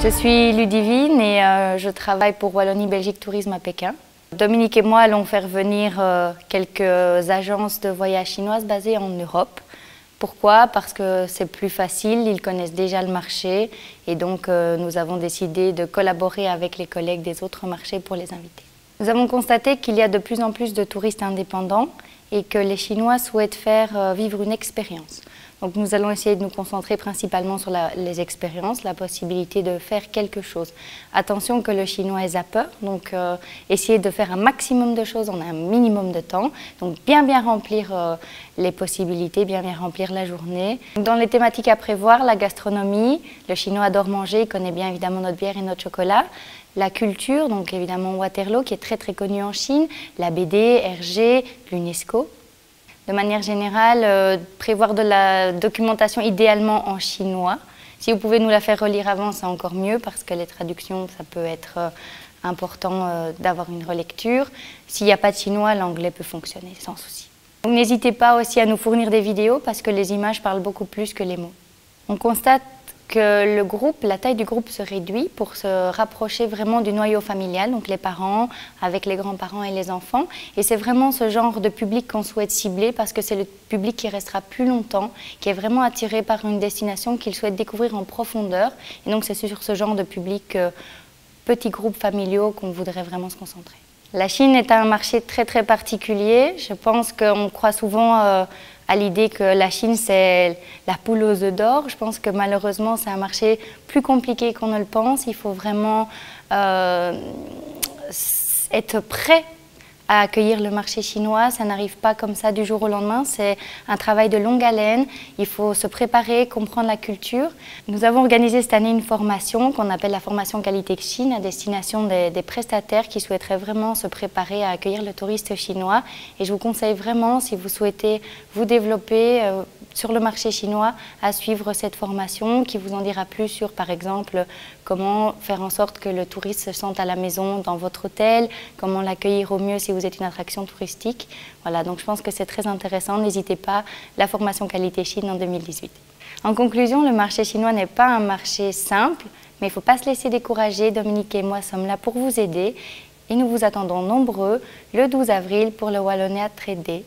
Je suis Ludivine et je travaille pour Wallonie-Belgique Tourisme à Pékin. Dominique et moi allons faire venir quelques agences de voyage chinoises basées en Europe. Pourquoi? Parce que c'est plus facile, ils connaissent déjà le marché et donc nous avons décidé de collaborer avec les collègues des autres marchés pour les inviter. Nous avons constaté qu'il y a de plus en plus de touristes indépendants et que les Chinois souhaitent faire vivre une expérience. Donc nous allons essayer de nous concentrer principalement sur les expériences, la possibilité de faire quelque chose. Attention que le chinois est zappeur, donc essayer de faire un maximum de choses en un minimum de temps. Donc bien remplir les possibilités, bien remplir la journée. Dans les thématiques à prévoir, la gastronomie, le chinois adore manger, il connaît bien évidemment notre bière et notre chocolat. La culture, donc évidemment Waterloo qui est très connu en Chine, la BD, Hergé, l'UNESCO. De manière générale, prévoir de la documentation idéalement en chinois. Si vous pouvez nous la faire relire avant, c'est encore mieux parce que les traductions, ça peut être important d'avoir une relecture. S'il n'y a pas de chinois, l'anglais peut fonctionner sans souci. N'hésitez pas aussi à nous fournir des vidéos parce que les images parlent beaucoup plus que les mots. On constate que le groupe, la taille du groupe se réduit pour se rapprocher vraiment du noyau familial, donc les parents avec les grands-parents et les enfants. Et c'est vraiment ce genre de public qu'on souhaite cibler parce que c'est le public qui restera plus longtemps, qui est vraiment attiré par une destination qu'il souhaite découvrir en profondeur. Et donc c'est sur ce genre de public, petits groupes familiaux, qu'on voudrait vraiment se concentrer. La Chine est un marché très particulier. Je pense qu'on croit souvent à l'idée que la Chine, c'est la poule aux œufs d'or. Je pense que malheureusement, c'est un marché plus compliqué qu'on ne le pense. Il faut vraiment être prêt à accueillir le marché chinois. Ça n'arrive pas comme ça du jour au lendemain. C'est un travail de longue haleine. Il faut se préparer, comprendre la culture. Nous avons organisé cette année une formation qu'on appelle la formation qualité Chine à destination des prestataires qui souhaiteraient vraiment se préparer à accueillir le touriste chinois. Et je vous conseille vraiment, si vous souhaitez vous développer sur le marché chinois, à suivre cette formation qui vous en dira plus sur, par exemple, comment faire en sorte que le touriste se sente à la maison dans votre hôtel, comment l'accueillir au mieux si vous êtes une attraction touristique. Voilà, donc je pense que c'est très intéressant. N'hésitez pas, la formation qualité Chine en 2018. En conclusion, le marché chinois n'est pas un marché simple, mais il ne faut pas se laisser décourager. Dominique et moi sommes là pour vous aider et nous vous attendons nombreux le 12 avril pour le Wallonia Trade Day.